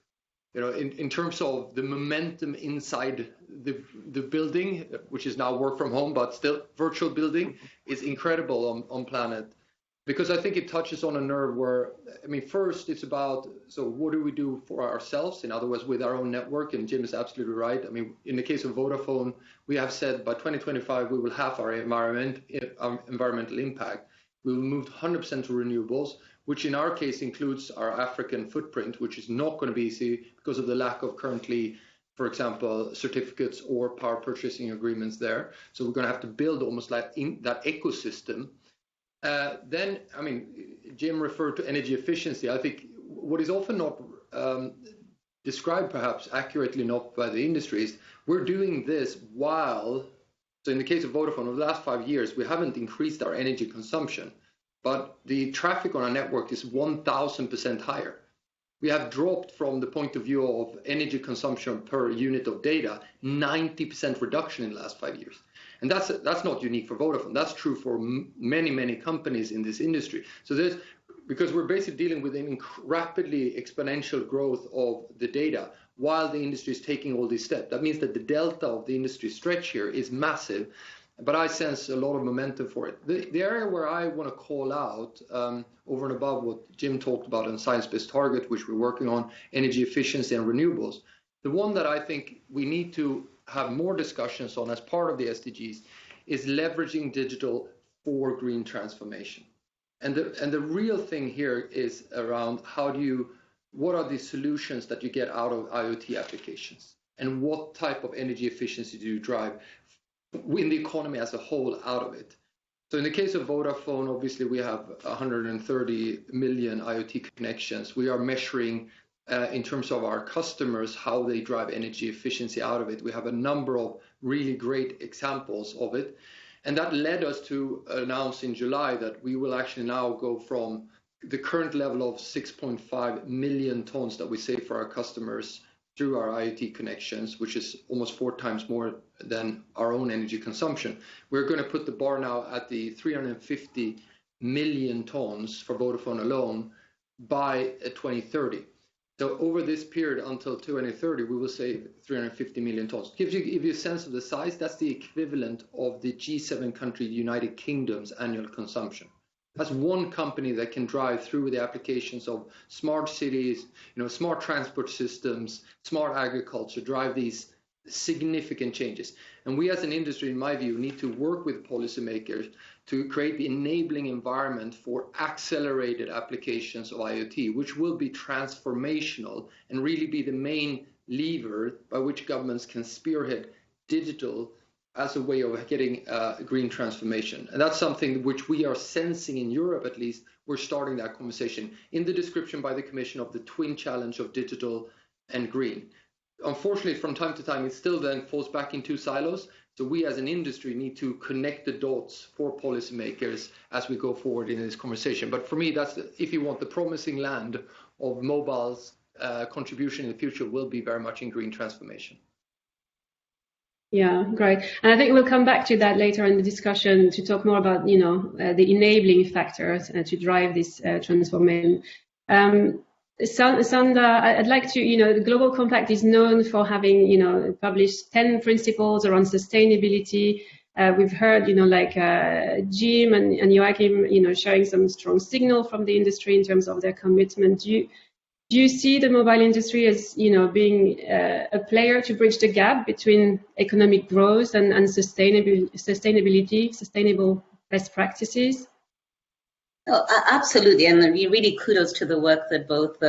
in terms of the momentum inside the building, which is now work from home, but still virtual building, is incredible on Planet. Because I think it touches on a nerve where, I mean, first it's about, so what do we do for ourselves? In other words, with our own network, and Jim is absolutely right. I mean, in the case of Vodafone, we have said by 2025, we will have our environmental impact. We will move 100% to renewables, which in our case includes our African footprint, which is not going to be easy because of the lack of currently, for example, certificates or power purchasing agreements there. So we're going to have to build almost like in that ecosystem. Then, I mean, Jim referred to energy efficiency. I think what is often not described perhaps accurately enough by the industry is we're doing this while, so in the case of Vodafone, over the last 5 years, we haven't increased our energy consumption, but the traffic on our network is 1,000% higher. we have dropped from the point of view of energy consumption per unit of data, 90% reduction in the last 5 years. And that's not unique for Vodafone. That's true for many, many companies in this industry. So because we're basically dealing with an rapidly exponential growth of the data while the industry is taking all these steps. That means that the delta of the industry stretch here is massive, but I sense a lot of momentum for it. The area where I want to call out, over and above what Jim talked about on science-based target, which we're working on, energy efficiency and renewables, the one that I think we need to have more discussions on as part of the SDGs is leveraging digital for green transformation. And the real thing here is around what are the solutions that you get out of IoT applications, and what type of energy efficiency do you drive in the economy as a whole out of it. So in the case of Vodafone, obviously we have 130 million IoT connections. We are measuring in terms of our customers how they drive energy efficiency out of it. We have a number of really great examples of it. And that led us to announce in July that we will actually now go from the current level of 6.5 million tons that we save for our customers through our IoT connections, which is almost 4 times more than our own energy consumption. We're going to put the bar now at the 350 million tons for Vodafone alone by 2030. So over this period until 2030, we will save 350 million tons. Give you a sense of the size. That's the equivalent of the G7 country United Kingdom's annual consumption. That's one company that can drive through the applications of smart cities, smart transport systems, smart agriculture, drive these significant changes. And we as an industry, in my view, need to work with policymakers to create the enabling environment for accelerated applications of IoT, which will be transformational and really be the main lever by which governments can spearhead digital as a way of getting green transformation. And that's something which we are sensing in Europe, at least. We're starting that conversation in the description by the Commission of the twin challenge of digital and green. Unfortunately, from time to time, it still then falls back in 2 silos. So we as an industry need to connect the dots for policymakers as we go forward in this conversation. But for me, that's, if you want, the promising land of mobile's contribution in the future will be very much in green transformation. Yeah, great. And I think we'll come back to that later in the discussion to talk more about, the enabling factors to drive this transformation. Sanda, I'd like to, the Global Compact is known for having, published 10 principles around sustainability. We've heard, Jim and Joakim, showing some strong signal from the industry in terms of their commitment. Do you see the mobile industry as, being a player to bridge the gap between economic growth and sustainable best practices? Oh, absolutely, and really kudos to the work that both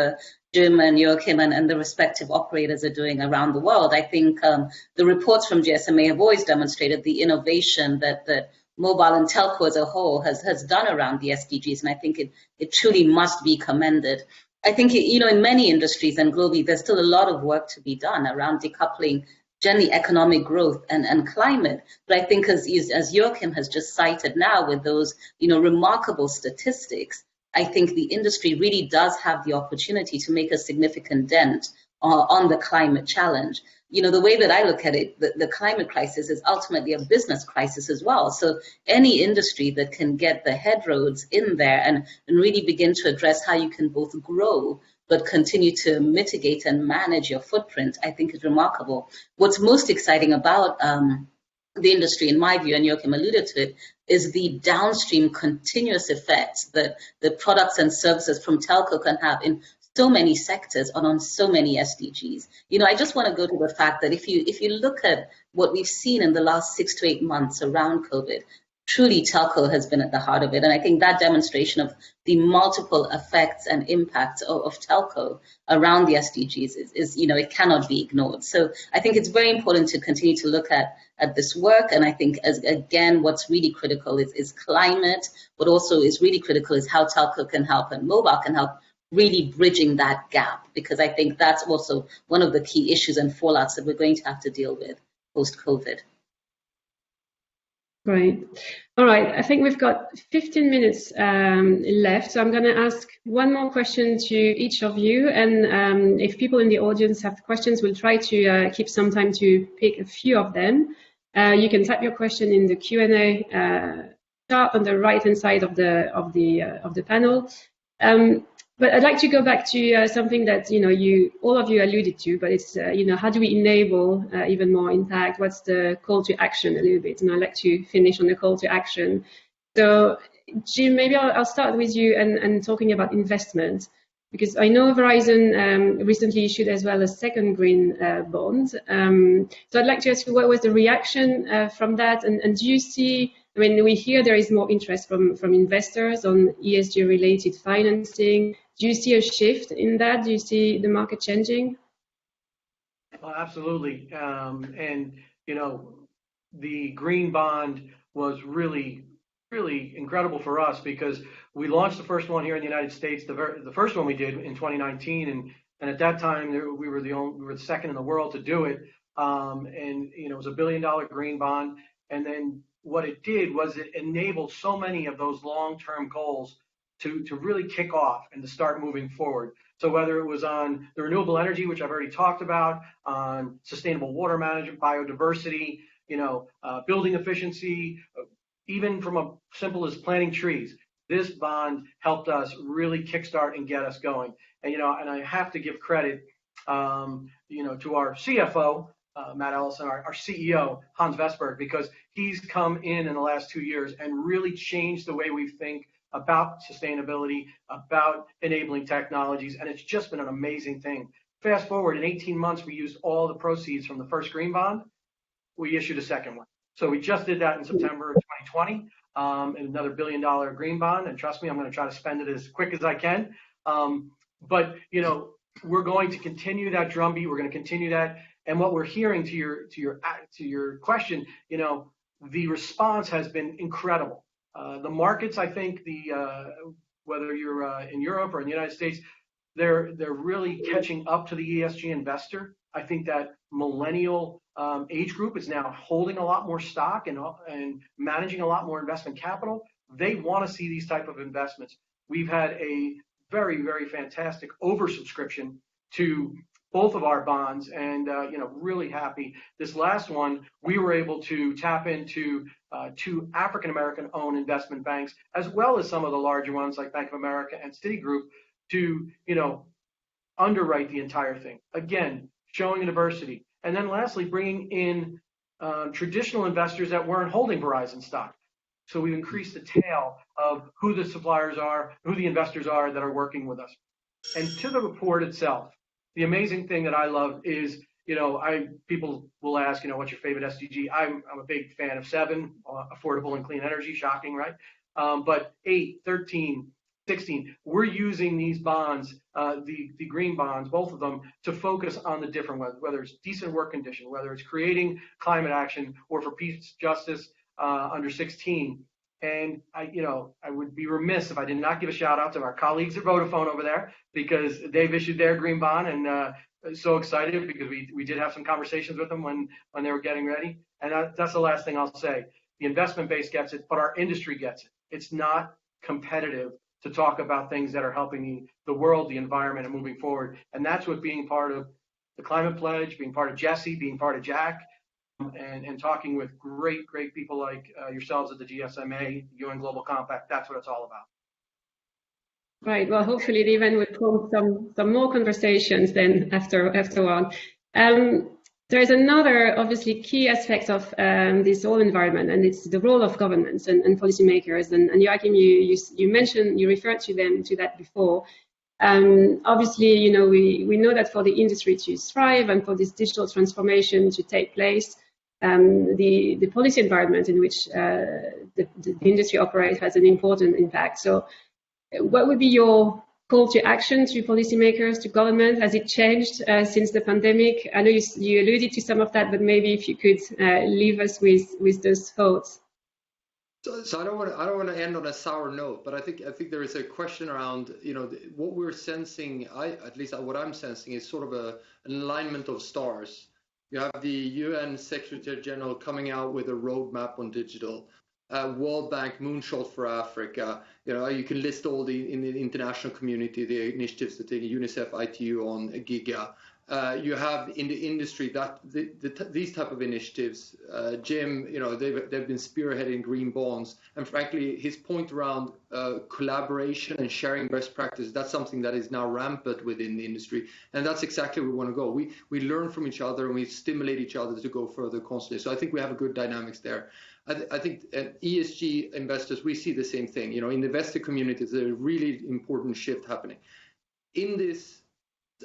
Jim and Joakim and the respective operators are doing around the world. I think the reports from GSMA have always demonstrated the innovation that mobile and telco as a whole has done around the SDGs, and I think it truly must be commended. I think, in many industries and globally, there's still a lot of work to be done around decoupling generally economic growth and climate. But I think as Joakim has just cited now with those, remarkable statistics, I think the industry really does have the opportunity to make a significant dent on the climate challenge. The way that I look at it, the climate crisis is ultimately a business crisis as well. So any industry that can get the headroads in there and really begin to address how you can both grow but continue to mitigate and manage your footprint, I think is remarkable. What's most exciting about the industry, in my view, and Joakim alluded to it, is the downstream continuous effects that the products and services from telco can have in so many sectors and on so many SDGs. I just want to go to the fact that if you look at what we've seen in the last 6 to 8 months around COVID, truly telco has been at the heart of it. And I think that demonstration of the multiple effects and impacts of telco around the SDGs is it cannot be ignored. So I think it's very important to continue to look at this work. And I think, again, what's really critical is climate, but also is really critical is how telco can help and mobile can help really bridging that gap, because I think that's also one of the key issues and fallouts that we're going to have to deal with post-COVID. Great. All right, I think we've got 15 minutes left, so I'm going to ask one more question to each of you, and if people in the audience have questions, we'll try to keep some time to pick a few of them. You can type your question in the Q&A chart on the right-hand side of the panel. But I'd like to go back to something that all of you alluded to, but it's how do we enable even more impact? What's the call to action a little bit? And I'd like to finish on the call to action. So Jim, maybe I'll start with you and talking about investment, because I know Verizon recently issued as well a second green bond. So I'd like to ask you, what was the reaction from that? And do you see, I mean, we hear there is more interest from investors on ESG related financing. Do you see a shift in that? Do you see the market changing? Well, absolutely. And, the green bond was really incredible for us because we launched the first one here in the United States, the first one we did in 2019. And at that time, we were the second in the world to do it. And, it was $1 billion green bond. And then what it did was it enabled so many of those long-term goals to really kick off and to start moving forward. So whether it was on the renewable energy, which I've already talked about, on sustainable water management, biodiversity, building efficiency, even from a simple as planting trees, this bond helped us really kickstart and get us going. And and I have to give credit, to our CFO, Matt Ellison, our CEO, Hans Vestberg, because he's come in the last 2 years and really changed the way we think about sustainability, about enabling technologies, and it's just been an amazing thing. Fast forward, in 18 months, we used all the proceeds from the first green bond. We issued a second one. So we just did that in September of 2020, another $1 billion green bond, and trust me, I'm going to try to spend it as quick as I can. But we're going to continue that drumbeat. We're going to continue that. And what we're hearing to your question, the response has been incredible. The markets, I think, whether you're in Europe or in the United States, they're really catching up to the ESG investor. I think that millennial age group is now holding a lot more stock and managing a lot more investment capital. They want to see these type of investments. We've had a very, very fantastic oversubscription to both of our bonds, and really happy. This last one, we were able to tap into 2 African-American owned investment banks, as well as some of the larger ones like Bank of America and Citigroup, to underwrite the entire thing. Again, showing diversity. And then lastly, bringing in traditional investors that weren't holding Verizon stock. So we've increased the tail of who the suppliers are, who the investors are that are working with us. And to the report itself, the amazing thing that I love is, people will ask, what's your favorite SDG? I'm a big fan of 7, affordable and clean energy, shocking, right? But 8, 13, 16, we're using these bonds, the green bonds, both of them, to focus on the different ones, whether it's decent work condition, whether it's creating climate action, or for peace, justice under 16. And I would be remiss if I did not give a shout out to our colleagues at Vodafone over there, because they've issued their green bond, and so excited because we did have some conversations with them when they were getting ready. And that's the last thing I'll say. The investment base gets it, but our industry gets it. It's not competitive to talk about things that are helping the world, the environment, and moving forward. And that's what being part of the Climate Pledge, being part of Jesse, being part of Jack, and talking with great people like yourselves at the GSMA, UN Global Compact, that's what it's all about. Right. Well, hopefully the event will prompt some more conversations then afterward. There is another obviously key aspect of this whole environment, and it's the role of governments and policymakers. And Joakim, you referred to that before. Obviously, we know that for the industry to thrive and for this digital transformation to take place, the policy environment in which the industry operates has an important impact. So what would be your call to action to policymakers, to government? Has it changed since the pandemic? I know you alluded to some of that, but maybe if you could leave us with those thoughts. So I don't want to end on a sour note, but I think there is a question around, what we're sensing. At least what I'm sensing is sort of an alignment of stars. You have the UN Secretary General coming out with a roadmap on digital. World Bank Moonshot for Africa. You can list all in the international community the initiatives that take UNICEF, ITU on Giga. You have in the industry that these type of initiatives. Jim, they've been spearheading green bonds, and frankly, his point around collaboration and sharing best practices, that's something that is now rampant within the industry, and that's exactly where we want to go. We learn from each other and we stimulate each other to go further constantly. So I think we have a good dynamics there. I think ESG investors, we see the same thing. In the investor community, there's a really important shift happening. In this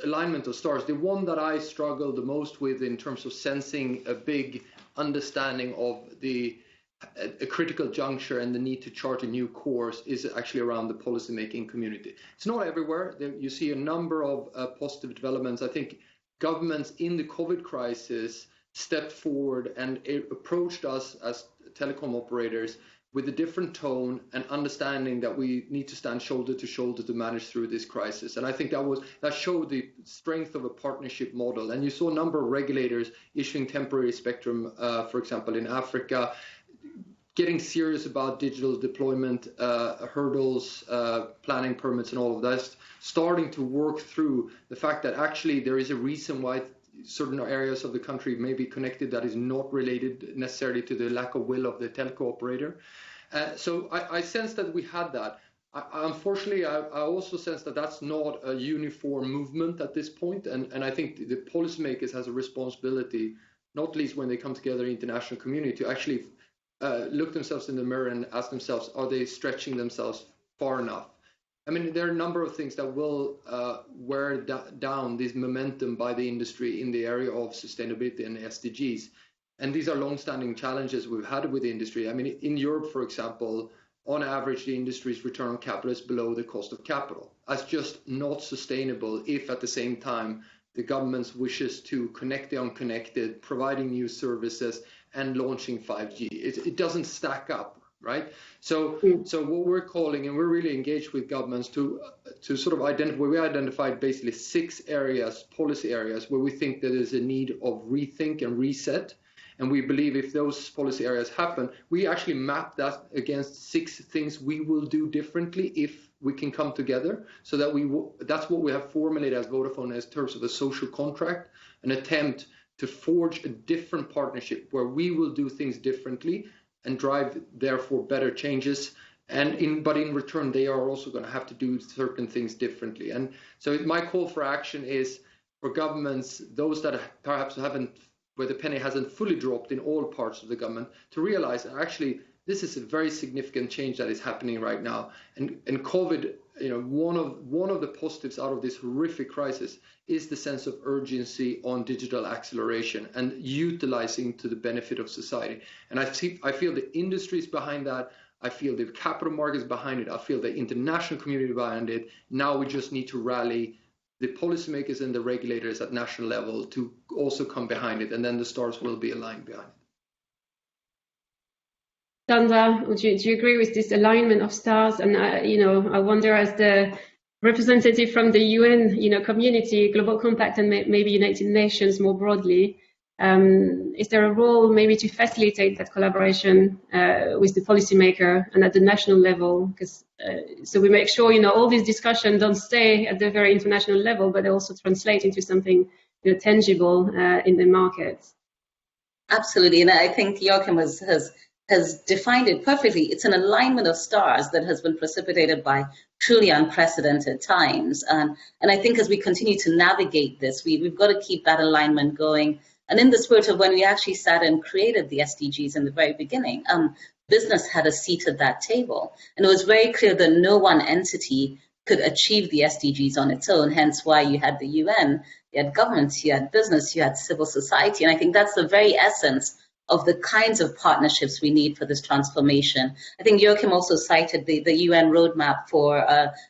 alignment of stars, the one that I struggle the most with in terms of sensing a big understanding of a critical juncture and the need to chart a new course is actually around the policymaking community. It's not everywhere. You see a number of positive developments. I think governments in the COVID crisis stepped forward and approached us as telecom operators with a different tone and understanding that we need to stand shoulder to shoulder to manage through this crisis. And I think that showed the strength of a partnership model. And you saw a number of regulators issuing temporary spectrum, for example, in Africa, getting serious about digital deployment, hurdles, planning permits and all of that, starting to work through the fact that actually there is a reason why certain areas of the country may be connected that is not related necessarily to the lack of will of the telco operator. So I sense that we had that. Unfortunately, I also sense that that's not a uniform movement at this point. And I think the policymakers has a responsibility, not least when they come together in the international community, to actually look themselves in the mirror and ask themselves, are they stretching themselves far enough? I mean, there are a number of things that will wear down this momentum by the industry in the area of sustainability and SDGs. And these are long-standing challenges we've had with the industry. I mean, in Europe, for example, on average, the industry's return on capital is below the cost of capital. That's just not sustainable if at the same time the government's wishes to connect the unconnected, providing new services and launching 5G. It doesn't stack up. Right. So what we're calling, and we're really engaged with governments to sort of identify, we identified basically 6 areas, policy areas, where we think there is a need of rethink and reset. And we believe if those policy areas happen, we actually map that against 6 things we will do differently if we can come together. So that that's what we have formulated as Vodafone as terms of a social contract, an attempt to forge a different partnership where we will do things differently and drive, therefore, better changes. But in return, they are also going to have to do certain things differently. And so my call for action is for governments, those that perhaps where the penny hasn't fully dropped in all parts of the government, to realize that actually this is a very significant change that is happening right now. And COVID, one of the positives out of this horrific crisis is the sense of urgency on digital acceleration and utilizing to the benefit of society. And I feel the industry is behind that. I feel the capital markets behind it. I feel the international community behind it. Now we just need to rally the policymakers and the regulators at national level to also come behind it, and then the stars will be aligned behind it. Sanda, do you agree with this alignment of stars? And I wonder, as the representative from the UN, community, Global Compact, and maybe United Nations more broadly, is there a role maybe to facilitate that collaboration with the policymaker and at the national level? Because so we make sure all these discussions don't stay at the very international level, but they also translate into something tangible in the markets. Absolutely, and I think Joakim has defined it perfectly. It's an alignment of stars that has been precipitated by truly unprecedented times. And I think as we continue to navigate this, we've got to keep that alignment going. And in the spirit of when we actually sat and created the SDGs in the very beginning, business had a seat at that table. And it was very clear that no one entity could achieve the SDGs on its own, hence why you had the UN, you had governments, you had business, you had civil society. And I think that's the very essence of the kinds of partnerships we need for this transformation. I think Joakim also cited the UN roadmap for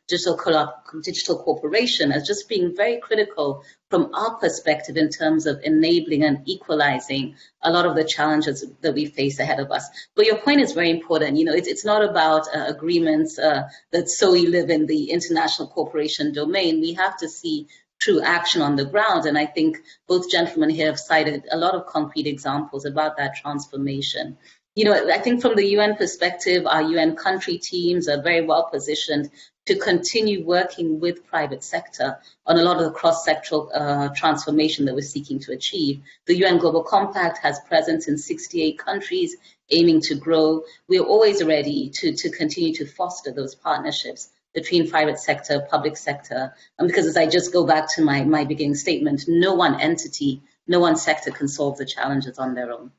digital cooperation as just being very critical from our perspective in terms of enabling and equalizing a lot of the challenges that we face ahead of us. But your point is very important. It's not about agreements that solely live in the international cooperation domain. We have to see true action on the ground. And I think both gentlemen here have cited a lot of concrete examples about that transformation. I think from the UN perspective, our UN country teams are very well positioned to continue working with private sector on a lot of the cross-sectoral transformation that we're seeking to achieve. The UN Global Compact has presence in 68 countries, aiming to grow. We're always ready to continue to foster those partnerships between private sector, public sector, and because as I just go back to my beginning statement, no one entity, no one sector can solve the challenges on their own.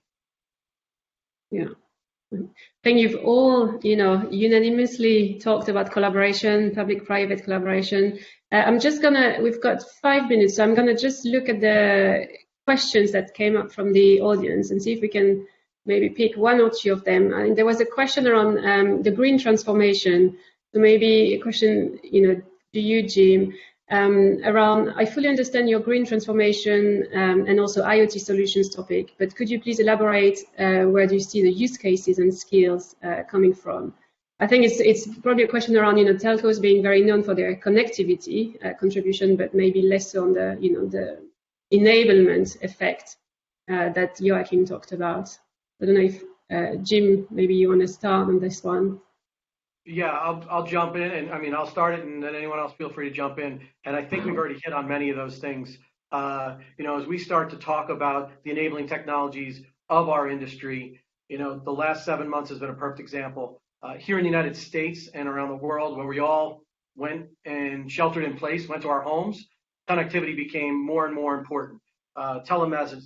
Yeah. I think you've all, unanimously talked about collaboration, public-private collaboration. We've got 5 minutes, so I'm gonna just look at the questions that came up from the audience and see if we can maybe pick 1 or 2 of them. I mean, there was a question around the green transformation. So maybe a question, to you, Jim, around, I fully understand your green transformation and also IoT solutions topic, but could you please elaborate where do you see the use cases and skills coming from? I think it's probably a question around, telcos being very known for their connectivity contribution, but maybe less so on the, the enablement effect that Joakim talked about. I don't know if, Jim, maybe you want to start on this one. Yeah, I'll jump in, and I mean, I'll start it, and then anyone else feel free to jump in. And I think we've already hit on many of those things. As we start to talk about the enabling technologies of our industry, the last 7 months has been a perfect example. Here in the United States and around the world, when we all went and sheltered in place, went to our homes, connectivity became more and more important. Telemedicine,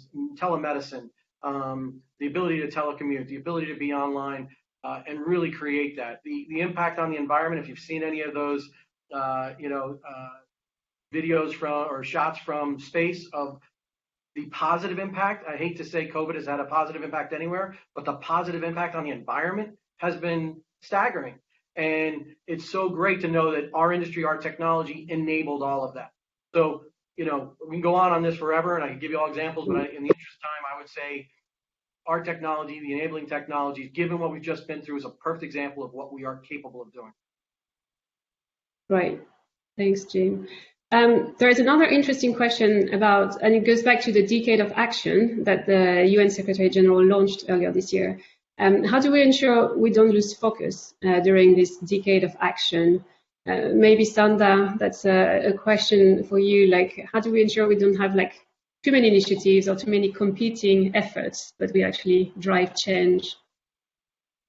the ability to telecommute, the ability to be online, and really create that. The impact on the environment, if you've seen any of those, videos from or shots from space of the positive impact. I hate to say COVID has had a positive impact anywhere, but the positive impact on the environment has been staggering. And it's so great to know that our industry, our technology enabled all of that. So, we can go on this forever, and I can give you all examples, but in the interest of time, I would say our technology, the enabling technologies, given what we've just been through, is a perfect example of what we are capable of doing. Right. Thanks, Jim. There is another interesting question about, and it goes back to the decade of action that the UN Secretary General launched earlier this year. How do we ensure we don't lose focus during this decade of action? Maybe Sanda, that's a question for you. Like, how do we ensure we don't have too many initiatives or too many competing efforts, but we actually drive change?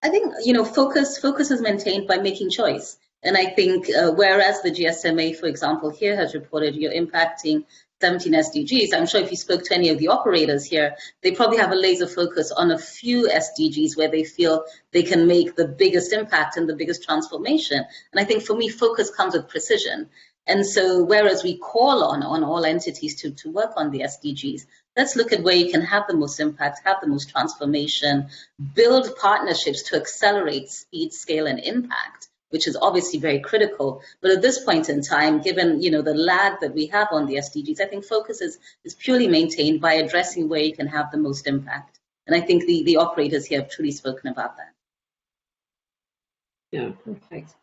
I think, focus is maintained by making choice. And I think whereas the GSMA, for example, here has reported you're impacting 17 SDGs, I'm sure if you spoke to any of the operators here, they probably have a laser focus on a few SDGs where they feel they can make the biggest impact and the biggest transformation. And I think for me, focus comes with precision. And so whereas we call on all entities to work on the SDGs, let's look at where you can have the most impact, have the most transformation, build partnerships to accelerate speed, scale, and impact, which is obviously very critical. But at this point in time, given the lag that we have on the SDGs, I think focus is purely maintained by addressing where you can have the most impact. And I think the operators here have truly spoken about that. Yeah, perfect.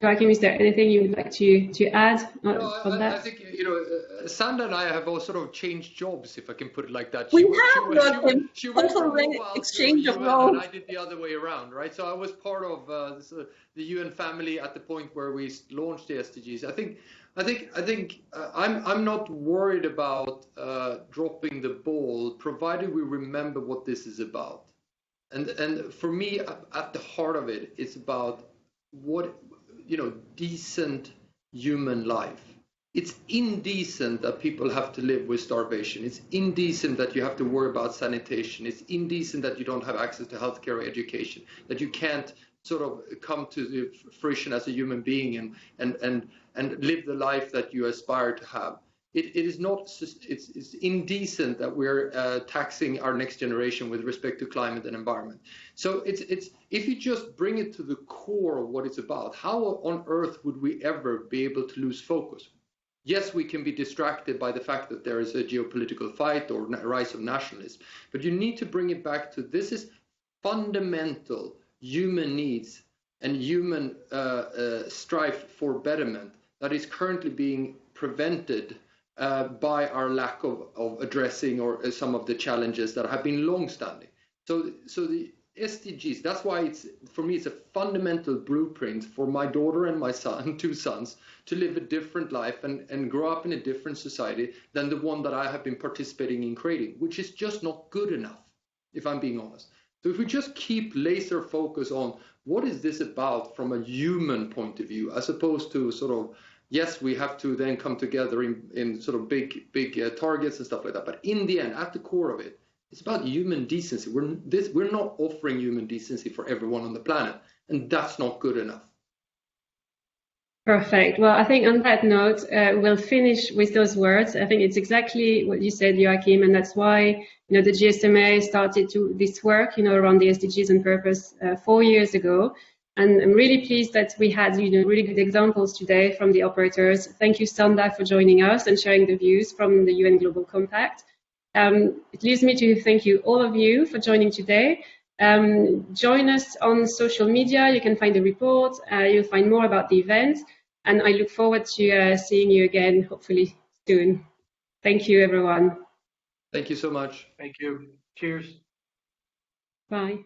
Joakim, is there anything you would like to add on that? I think, Sanda and I have all sort of changed jobs, if I can put it like that. She went from exchange of roles, and I did the other way around, right? So I was part of the UN family at the point where we launched the SDGs. I think I'm not worried about dropping the ball, provided we remember what this is about. And for me, at the heart of it, it's about decent human life. It's indecent that people have to live with starvation. It's indecent that you have to worry about sanitation. It's indecent that you don't have access to healthcare or education, that you can't sort of come to the fruition as a human being and live the life that you aspire to have. It is not. It's indecent that we're taxing our next generation with respect to climate and environment. So it's if you just bring it to the core of what it's about, how on earth would we ever be able to lose focus? Yes, we can be distracted by the fact that there is a geopolitical fight or rise of nationalism, but you need to bring it back to this is fundamental human needs and human strife for betterment that is currently being prevented by our lack of addressing or some of the challenges that have been long-standing. So the SDGs, that's why for me it's a fundamental blueprint for my daughter and my son, 2 sons, to live a different life and grow up in a different society than the one that I have been participating in creating, which is just not good enough, if I'm being honest. So if we just keep laser focus on what is this about from a human point of view, as opposed to sort of, yes, we have to then come together in sort of big targets and stuff like that. But in the end, at the core of it, it's about human decency. We're not offering human decency for everyone on the planet, and that's not good enough. Perfect. Well, I think on that note, we'll finish with those words. I think it's exactly what you said, Joakim, and that's why the GSMA started this work around the SDGs and purpose 4 years ago. And I'm really pleased that we had really good examples today from the operators. Thank you, Sanda, for joining us and sharing the views from the UN Global Compact. It leaves me to thank you, all of you, for joining today. Join us on social media. You can find the report. You'll find more about the event. And I look forward to seeing you again, hopefully soon. Thank you, everyone. Thank you so much. Thank you. Cheers. Bye.